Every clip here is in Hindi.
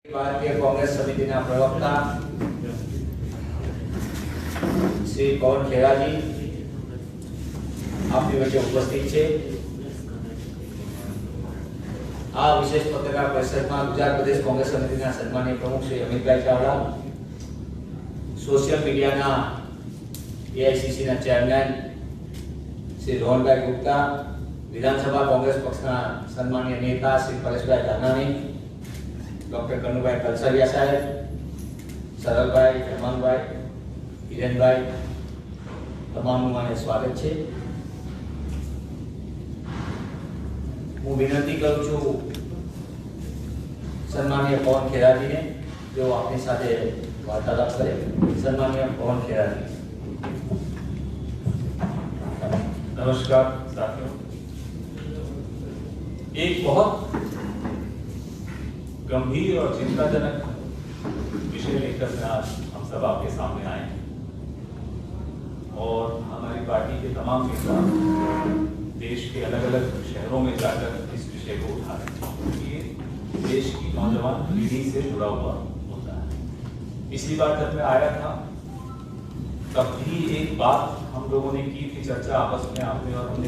ભારતીય કોંગ્રેસ સમિતિના પ્રવક્તા શ્રી પવન ખેરાજી આપની વચ્ચે ઉપસ્થિત છે। આ વિશેષ પત્રકાર પરિષદમાં ગુજરાત પ્રદેશ કોંગ્રેસ સમિતિના સન્માનીય પ્રમુખ શ્રી અમિતભાઈ ચાવડા, સોશિયલ મીડિયાના એઆઈસીસીના ચેરમેન શ્રી રોહનભાઈ ગુપ્તા, વિધાનસભા કોંગ્રેસ પક્ષના સન્માનીય નેતા શ્રી પરેશભાઈ ધાનાણી, डॉक्टर कन्नुभाई कलसरिया साहेब, सरलभाई, हेमंतभाई, हिरेनभाई, તમામનું મને સ્વાગત છે। હું વિનંતી કરું છું સન્માનીય પવન ખેરાજીને જો આપની સાથે વાર્તાલાપ કરે। સન્માનીય પવન ખેરાજી। नमस्कार साथियों, एक बहुत गंभीर और चिंताजनक विषय लेकर आज हम सब आपके सामने आए और हमारी पार्टी के तमाम नेता देश के अलग अलग शहरों में जाकर इस विषय को उठा रहे हैं। ये देश की नौजवान पीढ़ी से जुड़ा हुआ होता है। पिछली बार जब मैं आया था तब भी एक बात हम लोगों ने की थी, चर्चा आपस में आपने और हमने,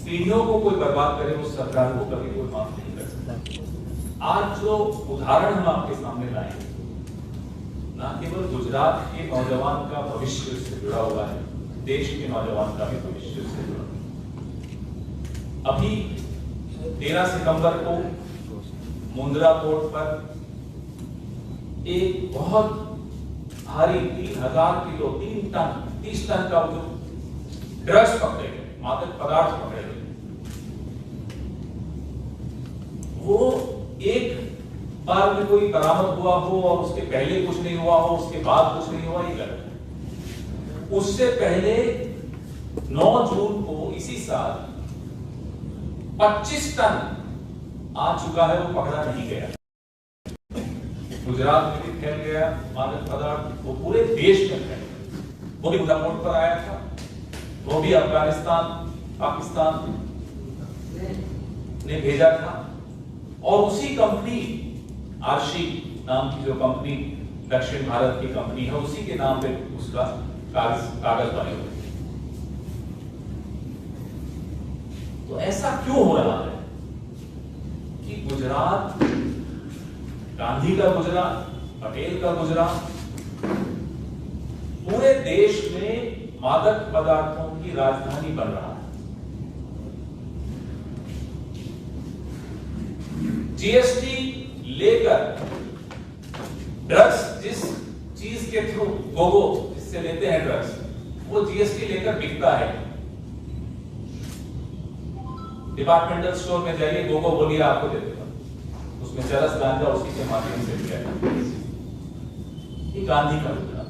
पीढ़ियों को कोई बर्बाद करे उस सरकार को कभी कोई माफ नहीं कर सकता। आज जो उदाहरण हम आपके सामने लाए, ना केवल गुजरात के नौजवान का भविष्य से जुड़ा हुआ है, देश के नौजवान का भी भविष्य से जुड़ा हुआ है। अभी 13 सितंबर को मुंद्रा पोर्ट पर एक बहुत भारी 3000 किलो 30 टन का जो ड्रग्स पकड़े गए, मादक पदार्थ पकड़े गए, वो एक बार में कोई बरामद हुआ हो और उसके पहले कुछ नहीं हुआ हो, उसके बाद कुछ नहीं हुआ, ये गलत है। उससे पहले 9 जून को इसी साल 25 टन आ चुका है, वो पकड़ा नहीं गया। गुजरात में भी फैल गया मादक पदार्थ, वो पूरे देश में फैल गया। वो भी मुंद्रा पोर्ट पर आया था, वो भी अफगानिस्तान पाकिस्तान ने भेजा था और उसी कंपनी आरशी नाम की जो कंपनी दक्षिण भारत की कंपनी है, उसी के नाम पे उसका कागज बने हुए। तो ऐसा क्यों हो रहा है कि गुजरात, गांधी का गुजरात, पटेल का गुजरात, पूरे देश में मादक पदार्थों की राजधानी बन रहा है। जीएसटी लेकर ड्रग्स, जिस चीज के थ्रू गोगो जिससे लेते हैं ड्रग्स, वो जीएसटी लेकर बिकता है। डिपार्टमेंटल स्टोर में जाइए, गोगो बोलिए, आपको दे देगा, उसमें चरस गांजा उसी के माध्यम से दिया जाता है। ये गांधी का गुजरात।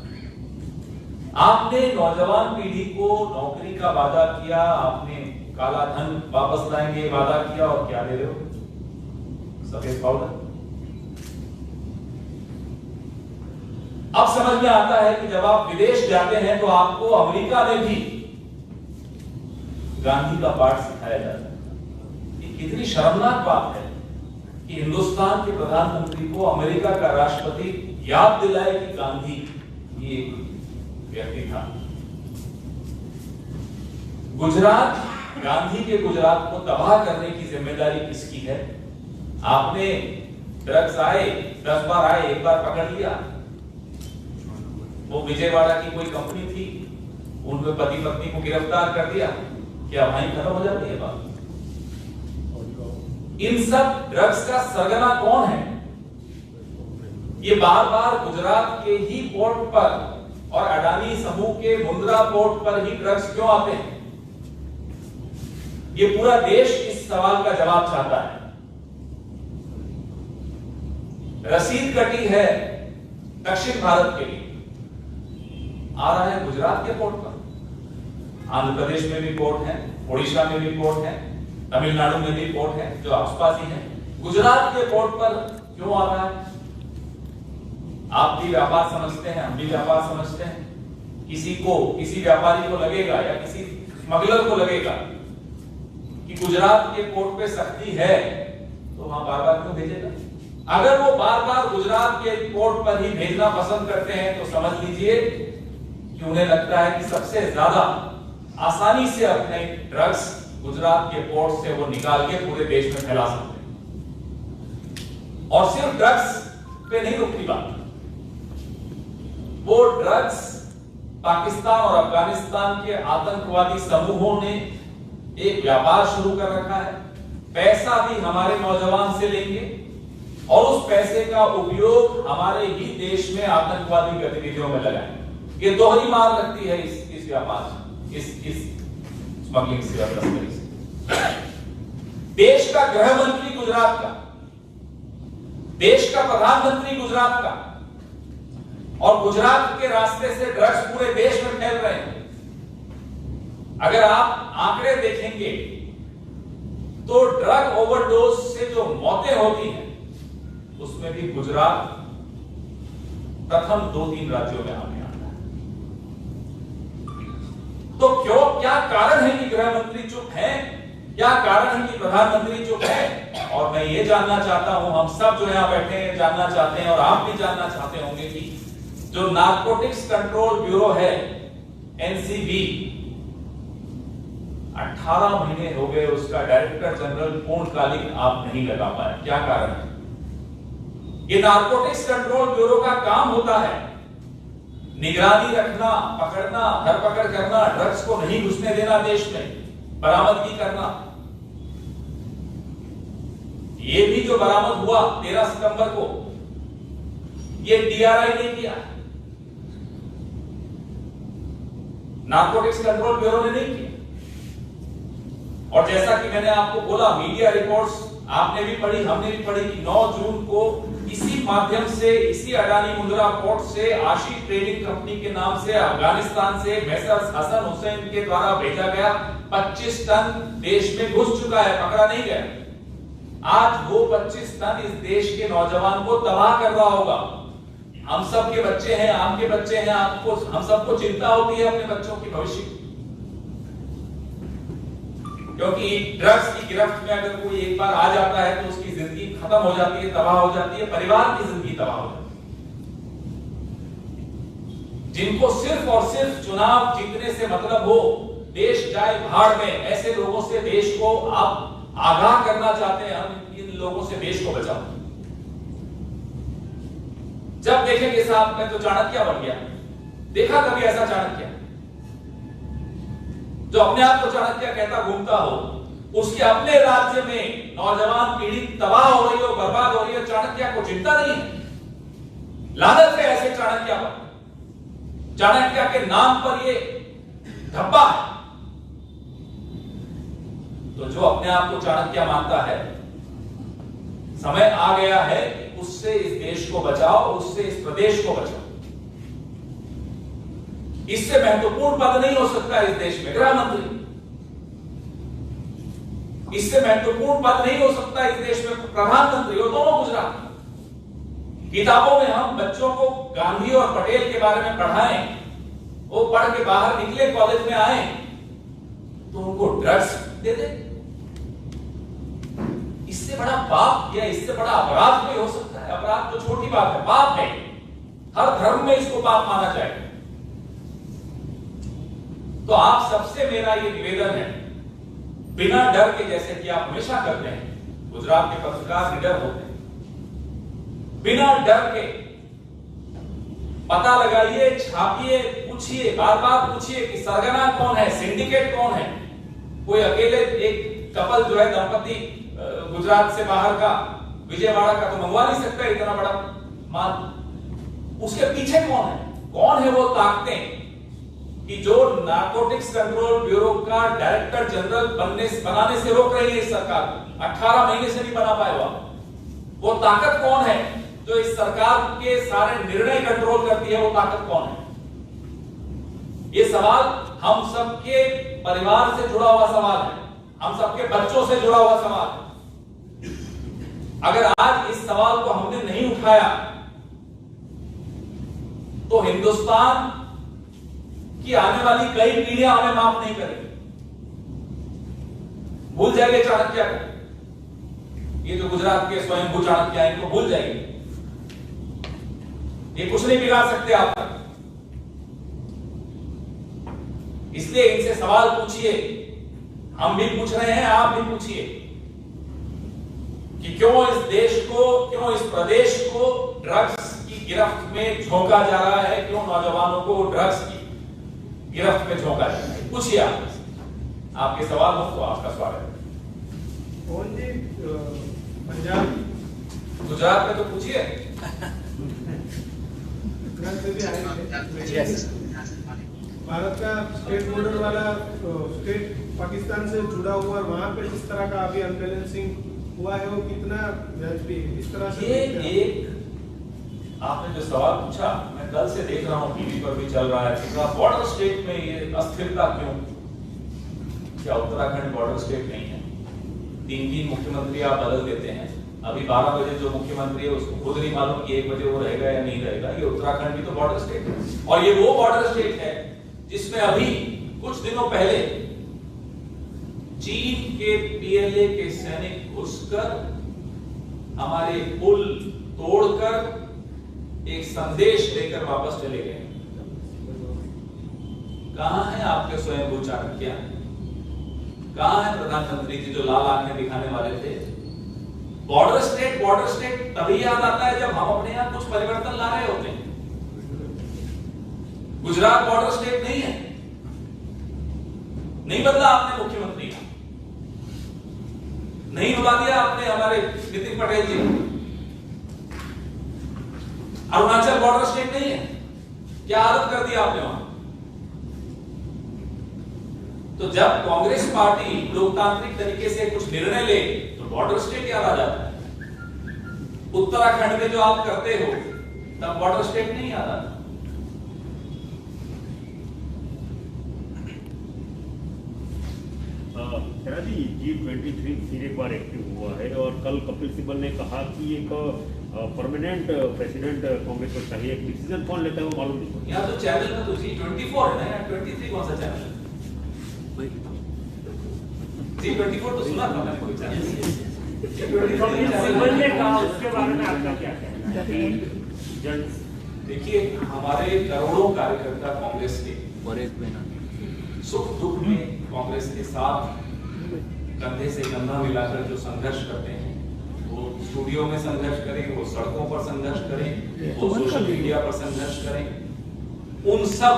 आपने नौजवान पीढ़ी को नौकरी का वादा किया, आपने काला धन वापस लाएंगे वादा किया, और क्या दे रहे हो? सफेद पाउडर। अब समझ में आता है कि जब आप विदेश जाते हैं तो आपको अमेरिका में भी गांधी का पाठ सिखाया जाता है। ये कितनी शर्मनाक बात है कि हिंदुस्तान के प्रधानमंत्री को अमेरिका का राष्ट्रपति याद दिलाए कि गांधी ये व्यक्ति था। गुजरात, गांधी के गुजरात को तबाह करने की जिम्मेदारी किसकी है? आपने ड्रग्स आए, 10 बार आए, एक बार पकड़ लिया। वो विजयवाड़ा की कोई कंपनी थी, उनके पति पत्नी को गिरफ्तार कर दिया, क्या वहीं खत्म हो जाती है बात? इन सब ड्रग्स का सरगना कौन है? ये बार बार गुजरात के ही पोर्ट पर और अडानी समूह के मुंद्रा पोर्ट पर ही ड्रग्स क्यों आते हैं? ये पूरा देश इस सवाल का जवाब चाहता है। रसीद कटी है दक्षिण भारत के लिए, आ रहा है गुजरात के पोर्ट पर। आंध्र प्रदेश में भी पोर्ट है, ओडिशा में भी पोर्ट है, तमिलनाडु में भी पोर्ट है जो आसपास ही है। गुजरात के पोर्ट पर क्यों आ रहा है? आप भी व्यापार समझते हैं, हम भी व्यापार समझते हैं। किसी व्यापारी को लगेगा या किसी स्मगलर को लगेगा कि गुजरात के पोर्ट पे सख्ती है तो वहां बार बार क्यों भेजेगा? अगर वो बार बार गुजरात के पोर्ट पर ही भेजना पसंद करते हैं तो समझ लीजिए कि उन्हें लगता है कि सबसे ज्यादा आसानी से अपने ड्रग्स गुजरात के पोर्ट से वो निकाल के पूरे देश में फैला सकते हैं। और सिर्फ ड्रग्स पे नहीं रुकती बात, वो ड्रग्स पाकिस्तान और अफगानिस्तान के आतंकवादी समूहों ने एक व्यापार शुरू कर रखा है। पैसा भी हमारे नौजवान से लेंगे और उस पैसे का उपयोग हमारे ही देश में आतंकवादी गतिविधियों में लगाएंगे। ये दोहरी मार लगती है इस व्यापार, इस स्मगलिंग से और तस्करी से। देश का गृह मंत्री गुजरात का, देश का प्रधानमंत्री गुजरात का, और गुजरात के रास्ते से ड्रग्स पूरे देश में फैल रहे हैं। अगर आप आंकड़े देखेंगे तो ड्रग ओवरडोज से जो मौतें होती हैं उसमें भी गुजरात प्रथम 2-3 राज्यों में आगे आता है। तो क्या कारण है कि गृह मंत्री चुप हैं? क्या कारण है कि प्रधानमंत्री चुप है? और मैं ये जानना चाहता हूं, हम सब जो यहां बैठे हैं जानना चाहते हैं और आप भी जानना चाहते होंगे कि जो नारकोटिक्स कंट्रोल ब्यूरो है एनसीबी, 18 महीने हो गए उसका डायरेक्टर जनरल पूर्णकालिक आप नहीं लगा पाए। क्या कारण है? ये नारकोटिक्स कंट्रोल ब्यूरो का काम होता है निगरानी रखना, पकड़ना, धरपकड़ करना, ड्रग्स को नहीं घुसने देना, देश में बरामदगी करना। ये भी जो बरामद हुआ 13 सितंबर को, ये डीआरआई ने किया, नारकोटिक्स कंट्रोल ब्यूरो ने नहीं किया। और जैसा कि मैंने आपको बोला, मीडिया रिपोर्ट्स आपने भी पढ़ी, हमने भी पढ़ी कि 9 जून को इसी माध्यम से, इसी अडानी मुंद्रा पोर्ट से आशी ट्रेडिंग कंपनी के नाम से अफगानिस्तान से मेसर्स हसन हुसैन के द्वारा भेजा गया 25 टन देश में घुस चुका है, पकड़ा नहीं गया। आज वो 25 टन इस देश के नौजवान को तबाह कर रहा होगा। हम सब के बच्चे हैं, आपके बच्चे हैं, आपको, हम सबको चिंता होती है अपने बच्चों की भविष्य की। क्योंकि ड्रग्स की गिरफ्त में अगर कोई एक बार आ जाता है तो उसकी जिंदगी खत्म हो जाती है, तबाह हो जाती है, परिवार की जिंदगी तबाह हो जाती है। जिनको सिर्फ और सिर्फ चुनाव जीतने से मतलब हो, देश जाए भाड़ में, ऐसे लोगों से देश को आप आगाह करना चाहते हैं। हम इन लोगों से देश को बचाओ। जब देखेंगे साहब मैं तो चाणक्य बन गया, देखा कभी ऐसा चाणक्य जो अपने आप को चाणक्य कहता घूमता हो, उसके अपने राज्य में नौजवान पीढ़ी तबाह हो रही हो, बर्बाद हो रही है, चाणक्य को चिंता नहीं है। लानत है ऐसे चाणक्य पर। चाणक्य के नाम पर ये धब्बा है। तो जो अपने आप को चाणक्य मानता है, समय आ गया है कि उससे इस देश को बचाओ, उससे इस प्रदेश को बचाओ। इससे महत्वपूर्ण पद नहीं हो सकता इस देश में गृह मंत्री। इससे महत्वपूर्ण पद नहीं हो सकता इस देश में प्रधानमंत्री। वो दोनों गुजरात। किताबों में हम बच्चों को गांधी और पटेल के बारे में पढ़ाएं, वो पढ़ के बाहर निकले, कॉलेज में आए तो उनको ड्रग्स दे दे। इससे बड़ा पाप या इससे बड़ा अपराध कोई हो सकता है? अपराध तो छोटी बात है, पाप है। हर धर्म में इसको पाप माना जाएगा। तो आप सबसे मेरा ये निवेदन है, बिना डर के, जैसे कि आप हमेशा करते हैं, गुजरात के पत्रकार निडर होते हैं, बिना डर के पता लगाइए, छापिए, पूछिए, बार बार पूछिए कि सरगना कौन है, सिंडिकेट कौन है। कोई अकेले एक कपल जो है, दंपति गुजरात से बाहर का, विजयवाड़ा का, तो मंगवा नहीं सकता इतना बड़ा माल। उसके पीछे कौन है वो ताकतें कि जो नारकोटिक्स कंट्रोल ब्यूरो का डायरेक्टर जनरल बनाने से रोक रही है इस सरकार को। 18 महीने से नहीं बना पाए वो ताकत कौन है जो इस सरकार के सारे निर्णय कंट्रोल करती है? वो ताकत कौन है? ये सवाल हम सबके परिवार से जुड़ा हुआ सवाल है, हम सबके बच्चों से जुड़ा हुआ सवाल है। अगर आज इस सवाल को हमने नहीं उठाया तो हिंदुस्तान कि आने वाली कई पीढ़ियां हमें माफ नहीं करेंगी। भूल जाएंगे चाणक्य को। ये जो गुजरात के स्वयंभू चाणक्य हैं, इनको भूल जाइए, ये कुछ नहीं बिगाड़ सकते आप तक। इसलिए इनसे सवाल पूछिए, हम भी पूछ रहे हैं, आप भी पूछिए कि क्यों इस देश को, क्यों इस प्रदेश को ड्रग्स की गिरफ्त में झोंका जा रहा है, क्यों नौजवानों को ड्रग्स की गिरफ्त में झोंका जा रहा है। पूछिए आप, आपके सवाल हो तो आपका स्वागत है। कौन जी पंजाब गुजरात में तो पूछिए। भारत का स्टेट बॉर्डर वाला स्टेट पाकिस्तान से जुड़ा हुआ और वहाँ पे जिस तरह का अभी अनबैलेंसिंग हुआ है, वो कितना वाजबी इस तरह से? ये एक आपने जो सवाल पूछा, मैं कल से देख रहा हूँ, टीवी पर भी चल रहा है, बॉर्डर स्टेट में ये अस्थिरता क्यों? क्या उत्तराखंड बॉर्डर स्टेट नहीं है? 3 मुख्यमंत्री आप बदल देते हैं। अभी 12 बजे जो मुख्यमंत्री है उसको खुद नहीं मालूम कि 1 बजे वो रहेगा या नहीं रहेगा। ये उत्तराखंड भी तो बॉर्डर स्टेट है, और ये वो बॉर्डर स्टेट है जिसमें अभी कुछ दिनों पहले चीन के पीएलए के सैनिक घुसकर हमारे पुल तोड़कर एक संदेश लेकर वापस चले गए। कहां है आपके स्वयंभू चाणक्य? कहां है प्रधानमंत्री जी जो लाल आंखें दिखाने वाले थे? बॉर्डर स्टेट तभी याद आता है जब हम अपने यहां कुछ परिवर्तन ला रहे होते हैं। गुजरात बॉर्डर स्टेट नहीं है, नहीं बदला आपने मुख्यमंत्री का, नहीं बदला दिया आपने हमारे नितिन पटेल जी। अरुणाचल बॉर्डर स्टेट नहीं है, क्या हालत कर दिया आपने वहां? तो जब कांग्रेस पार्टी लोकतांत्रिक तरीके से कुछ निर्णय ले तो बॉर्डर स्टेट याद आ जाता है। उत्तराखंड में जो आप करते हो तब बॉर्डर स्टेट नहीं याद आता। जी G23 फिर एक बार एक्टिव हुआ है, और कल कपिल सिब्बल ने कहा कि एक परमानेंट प्रेसिडेंट कांग्रेस को चाहिए। एक डिसीजन कौन लेता है वो मालूम नहीं। यहाँ तो चैनल में तो G24 है ना, 23 कौन सा चैनल है? G24 तो सुना था मैंने, कोई चैनल सिब्बल ने कहा, उसके बारे में आपका क्या कहना है? देखिए, हमारे करोड़ों कार्यकर्ता कांग्रेस के सुख दुख में कांग्रेस के साथ कंधे से कंधा मिलाकर जो संघर्ष करते हैं, वो स्टूडियो में संघर्ष करें, वो सड़कों पर संघर्ष करें, वो सोशल मीडिया पर संघर्ष करें, उन सब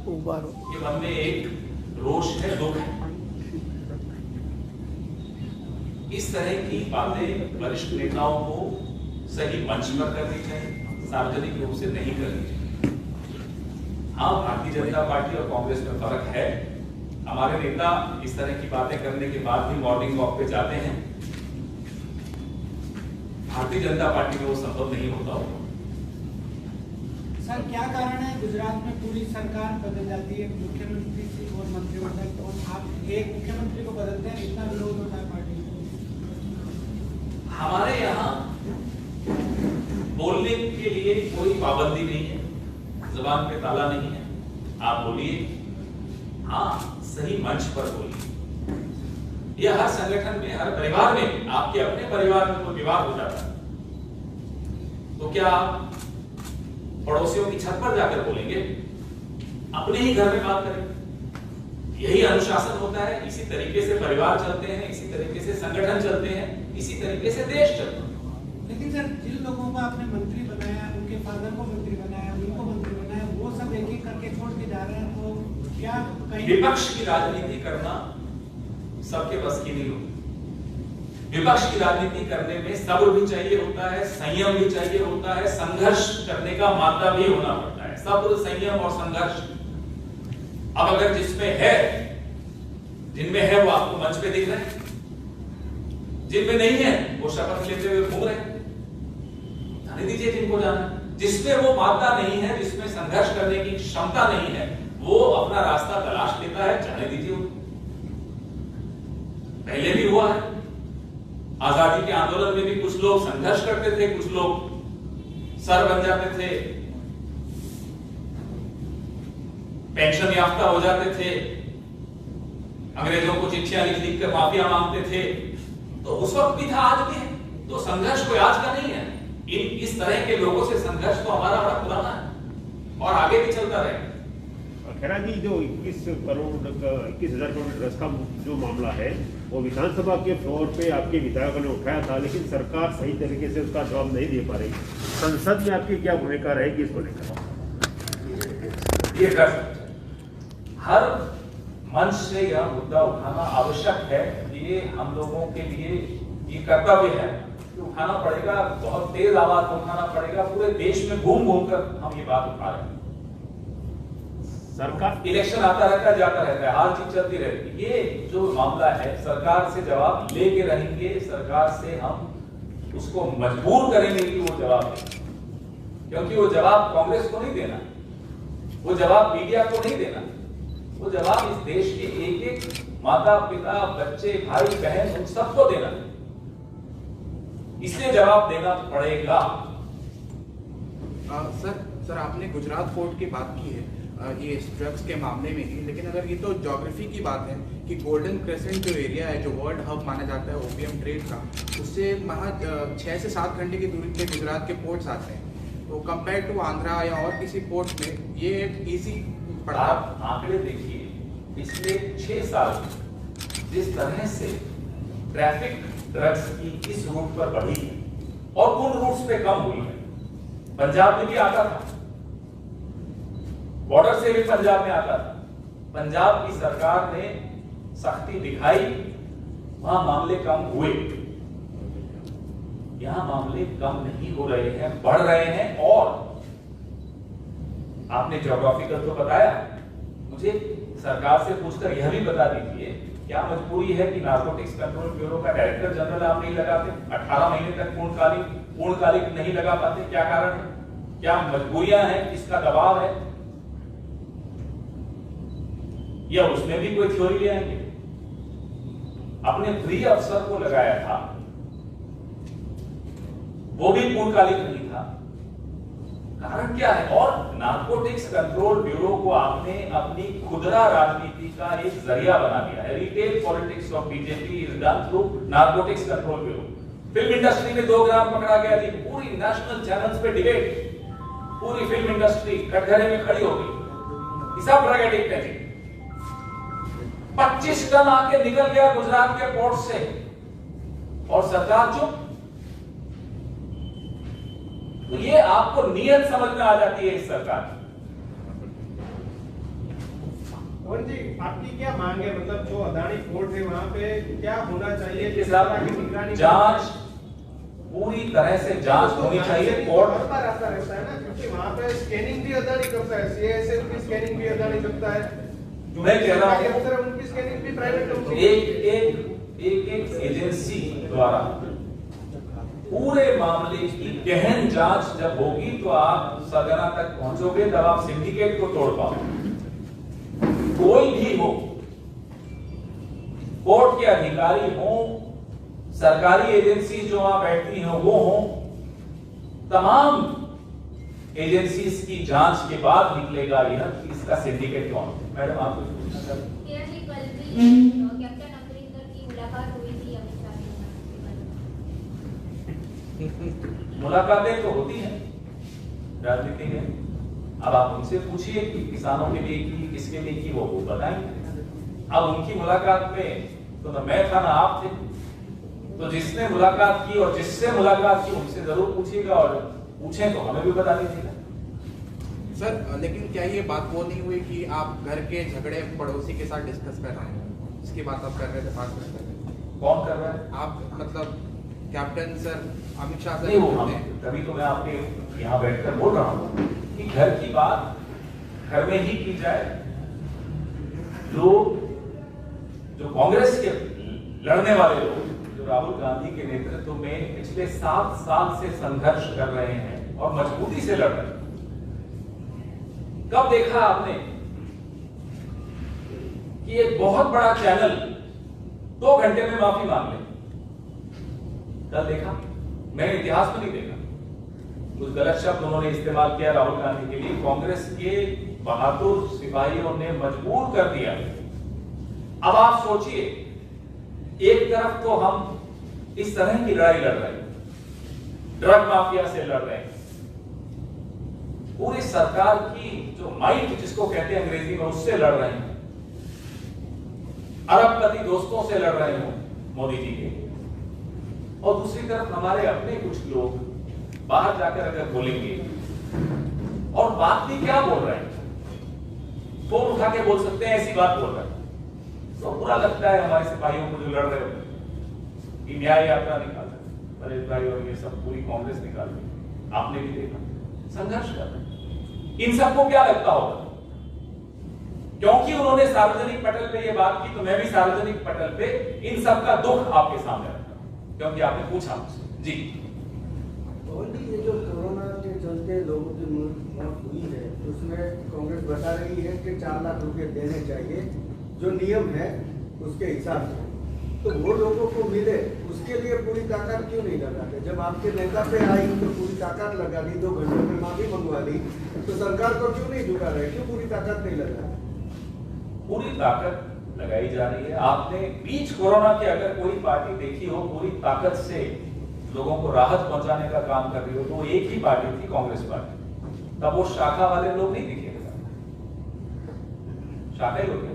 के मन में एक रोष है, दुख है। इस तरह की बातें वरिष्ठ नेताओं को सही मंच पर करनी चाहिए, सार्वजनिक रूप से नहीं करनी चाहिए। हाँ, भारतीय जनता पार्टी और कांग्रेस में फर्क है। हमारे नेता इस तरह की बातें करने के बाद भी मॉर्निंग वॉक पे जाते हैं। भारतीय जनता पार्टी में वो संभव नहीं होता होगा। सर, क्या कारण है गुजरात में पूरी सरकार बदल जाती है, मुख्यमंत्री से और मंत्रिमंडल, और आप एक मुख्यमंत्री को बदलते हैं, इतना विरोध होता है पार्टी को? हमारे यहाँ बोलने के लिए कोई पाबंदी नहीं है, जुबान पे ताला नहीं है। आप बोलिए, हाँ, सही मंच पर बोलिए। यह हर संगठन में, हर परिवार में, आपके अपने परिवार में कोई विवाद हो जाता है तो क्या आप पड़ोसियों की छत पर जाकर बोलेंगे? अपने ही घर में बात करें। यही अनुशासन होता है, इसी तरीके से परिवार चलते हैं, इसी तरीके से संगठन चलते हैं, इसी तरीके से देश चलता है। लेकिन सर, जिन लोगों को आपने मंत्री बनाया, उनके फादर को मंत्री बनाया, उनको मंत्री बनाया, वो सब एक एक करके छोड़ के जा रहे हैं, तो क्या कहीं विपक्ष की राजनीति करना सबके बस की नहीं होती। विपक्ष की राजनीति करने में सब्र भी चाहिए होता है, संयम भी चाहिए होता है, संघर्ष करने का मादा भी होना पड़ता है। सब्र, संयम और संघर्ष। अब अगर जिसमें है, जिनमें है वो आपको मंच पे दिख रहे हैं, जिनमें नहीं है वो शपथ लेते हुए घूम रहे हैं। जाने दीजिए जिनको जाना। जिसमें वो मादा नहीं है, जिसमें संघर्ष करने की क्षमता नहीं है, वो अपना रास्ता तलाश लेता है, जाने दीजिए उनको। पहले भी हुआ है, आजादी के आंदोलन में भी कुछ लोग संघर्ष करते थे, कुछ लोग सर बन जाते थे, पेंशन याफ्ता हो जाते थे, अंग्रेजों को चिट्ठियां लिख लिख कर माफिया मांगते थे। तो उस वक्त भी था, आज भी है। तो संघर्ष कोई आज का नहीं है। इस तरह के लोगों से संघर्ष तो हमारा बड़ा पुराना है और आगे भी चलता रहेगा। खेरा जी, जो 21,000 करोड़ ट्रस्ट का जो मामला है वो विधानसभा के फ्लोर पे आपके विधायकों ने उठाया था, लेकिन सरकार सही तरीके से उसका जवाब नहीं दे पा रही। संसद में आपकी क्या भूमिका रहेगी इसको लेकर? ये हर मंच से यह मुद्दा उठाना आवश्यक है। ये हम लोगों के लिए ये कर्तव्य है कि उठाना पड़ेगा, बहुत तेज आवाज में उठाना पड़ेगा। पूरे देश में घूम घूम कर हम ये बात उठा रहे हैं। सरकार इलेक्शन आता रहता है, जाता रहता है, हार जीत चलती रहती है। ये जो मामला है, सरकार से जवाब लेके रहेंगे। सरकार से हम उसको मजबूर करेंगे कि वो जवाब दे, क्योंकि वो जवाब कांग्रेस को नहीं देना, वो जवाब मीडिया को नहीं देना, वो जवाब इस देश के एक एक माता पिता बच्चे भाई बहन उन सबको देना है। इसलिए जवाब देना पड़ेगा। सर आपने गुजरात पोर्ट की बात की है ये ड्रग्स के मामले में ही, लेकिन अगर ये तो ज्योग्राफी की बात है कि गोल्डन क्रेसेंट जो एरिया है, जो वर्ल्ड हब माना जाता है ओपीएम ट्रेड का, उससे महज 6 से 7 घंटे की दूरी पे गुजरात के पोर्ट्स आते हैं। तो कंपेयर टू आंध्रा या और किसी पोर्ट में ये एक ईजी पड़ा। आप आंकड़े देखिए, पिछले 6 साल जिस तरह से ट्रैफिक ड्रग्स की इस रूट पर बढ़ी है और उन रूट्स पे कम हुई है। पंजाब में भी आता था, बॉर्डर से भी पंजाब में आता था। पंजाब की सरकार ने सख्ती दिखाई, वहां मामले कम हुए। यहां मामले कम नहीं हो रहे हैं, बढ़ रहे हैं। और आपने ज्योग्राफिकल तो बताया, मुझे सरकार से पूछकर यह भी बता दीजिए, क्या मजबूरी है कि नार्कोटिक्स कंट्रोल ब्यूरो का डायरेक्टर जनरल आप नहीं लगाते? 18 महीने तक पूर्णकालिक नहीं लगा पाते? क्या कारण है? क्या मजबूरियां हैं? किसका दबाव है? या उसमें भी कोई थ्योरी ले आएंगे? अपने प्रिय अफसर को लगाया था, वो भी पूर्णकालिक नहीं था। कारण क्या है? और नार्कोटिक्स कंट्रोल ब्यूरो को आपने अपनी खुदरा राजनीति का एक जरिया बना दिया है। Retail politics of BJP is done through narcotics control bureau. Film industry में 2 ग्राम पकड़ा गया थी, पूरी नेशनल चैनल्स पे डिबेट, पूरी फिल्म इंडस्ट्री कटघरे में खड़ी हो गई। सब ड्रग एडिक्ट है। 25 टन आके निकल गया गुजरात के पोर्ट से और सरकार चुप। तो ये आपको नियत समझ में आ जाती है इस सरकार की। जी, आपकी क्या मांग है? मतलब जो अदानी पोर्ट है वहां पे क्या होना चाहिए? किस तरह की निगरानी? जांच, पूरी तरह से जांच होनी चाहिए। पोर्ट पर आता रहता है ना, क्योंकि वहां पे स्कैनिंग भी अदानी करता है, सीएसएल की स्कैनिंग भी अदानी करता है। मैं कह रहा हूं उनकी स्कैनिंग भी प्राइवेट कंपनी, एक एजेंसी द्वारा पूरे मामले की गहन जांच जब होगी तो आप सरगना तक पहुंचोगे, तब आप सिंडिकेट को तोड़ पाओगे। कोई भी हो, कोर्ट के अधिकारी हो, सरकारी एजेंसी जो वहां बैठती हैं वो हो, तमाम एजेंसीज की जांच के बाद निकलेगा यह कि इसका सिंडिकेट कौन है। मैडम आप कुछ पूछना चाहते हैं? कल भी कैप्टन अमरिंदर की मुलाकात हुई थी अमित शाह के। मुलाकातें तो होती हैं, राजनीति में। अब आप उनसे पूछिए कि किसानों के लिए की, किसके लिए की, वो बताएंगे। अब उनकी मुलाकात में तो न मैं था ना आप थे, तो जिसने मुलाकात की और जिससे मुलाकात की उनसे जरूर पूछिएगा, और पूछें तो हमें भी बता दीजिएगा। सर लेकिन क्या ये बात वो नहीं हुई कि आप घर के झगड़े पड़ोसी के साथ डिस्कस कर रहे हैं? इसकी बात आप कर रहे थे, बात कर रहे थे। कौन कर रहा है? आप मतलब कैप्टन सर अमित शाह नहीं, वो सर। तभी तो मैं आपके यहाँ बैठकर बोल रहा हूँ कि घर की बात घर में ही की जाए। लोग जो कांग्रेस के लड़ने वाले लोग, जो राहुल गांधी के नेतृत्व में पिछले 7 साल से संघर्ष कर रहे हैं और मजबूती से लड़ रहे हैं। कब देखा आपने कि एक बहुत बड़ा चैनल 2 घंटे में माफी मांग ले? कल देखा? मैंने इतिहास में नहीं देखा। कुछ गलत शब्द उन्होंने इस्तेमाल किया राहुल गांधी के लिए, कांग्रेस के बहादुर सिपाहियों ने मजबूर कर दिया। अब आप सोचिए, एक तरफ तो हम इस तरह की लड़ाई लड़ रहे हैं, ड्रग माफिया से लड़ रहे हैं, पूरी सरकार की जो माइट जिसको कहते हैं अंग्रेजी में उससे लड़ रहे हैं, अरबपति दोस्तों से लड़ रहे हो मोदी जी के, और दूसरी तरफ हमारे अपने कुछ लोग बाहर जाकर अगर बोलेंगे और बात भी क्या बोल रहे हैं, फोन उठा के बोल सकते हैं ऐसी बात बोल रहे हैं, तो बुरा लगता है हमारे सिपाहियों को जो लड़ रहे होते हैं कि न्याय यात्रा निकाल रहे हैं, परेश भाई और ये सब पूरी कांग्रेस निकाल रही है, आपने भी देखा संघर्ष कर रहे हैं। इन सबको क्या लगता होगा, क्योंकि उन्होंने सार्वजनिक पटल पे ये बात की तो मैं भी सार्वजनिक पटल पे इन सब का दुख आपके सामने रखता हूं, क्योंकि आपने पूछा मुझसे। जी ये जो कोरोना के चलते लोगों की मौत हुई है उसमें कांग्रेस बता रही है कि 4 लाख रुपए देने चाहिए जो नियम है उसके हिसाब से, तो वो लोगों को मिले उसके लिए पूरी ताकत क्यों नहीं लगाते? जब आपके नेता पे आई तो पूरी ताकत लगा दी, 2 घंटों में माफी मंगवा ली, तो सरकार को क्यों नहीं झुका रहे, क्यों पूरी ताकत नहीं लगा? पूरी ताकत लगाई जा रही है। आपने बीच कोरोना के अगर कोई पार्टी देखी हो पूरी ताकत से लोगों को राहत पहुंचाने का काम कर रही हो तो वो एक ही पार्टी थी, कांग्रेस पार्टी। तब वो शाखा वाले लोग नहीं दिखे, शाखा लोग थे।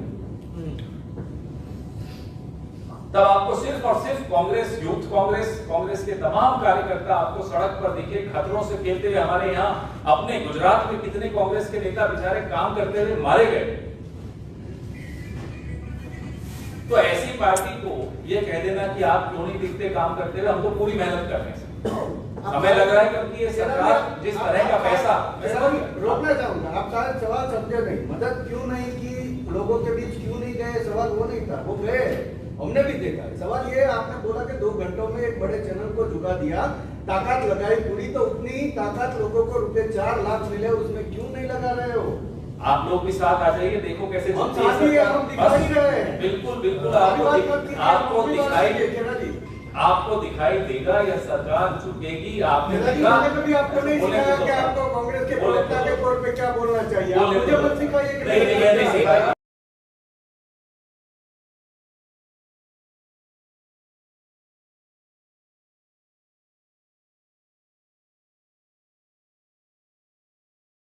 तब आपको सिर्फ और सिर्फ कांग्रेस, यूथ कांग्रेस के तमाम कार्यकर्ता आपको सड़क पर दिखे, खतरों से खेलते हुए। हमारे यहाँ अपने गुजरात में कितने कांग्रेस के नेता बेचारे काम करते हुए मारे गए। तो ऐसी पार्टी को ये कह देना कि आप क्यों नहीं दिखते काम करते हुए, हम तो पूरी मेहनत कर रहे हैं। हमें लग रहा है क्योंकि ये सरकार जिस तरह का पैसा, रोकना चाहूंगा, आप शायद सवाल समझे नहीं, मदद क्यों नहीं की, लोगों के बीच क्यों नहीं गए, सवाल वो नहीं था, वो गए, हमने भी देखा। सवाल ये आपने बोला कि 2 घंटों में एक बड़े चैनल को झुका दिया, ताकत लगाई पूरी, तो उतनी ही ताकत लोगों को रुपए 4 लाख मिले, उसमें क्यों नहीं लगा रहे हो? आप लोग भी साथ आ जाइए, देखो कैसे हम साथी हैं, हम दिखा ही रहे हैं। बिल्कुल बिल्कुल आपको दिखाई देगा यह सरकार झुकेगी। आपने कभी आपको नहीं सिखाया कि आपको कांग्रेस के प्रवक्ता के तौर पे क्या बोलना चाहिए, आप मुझे मत सिखाइए।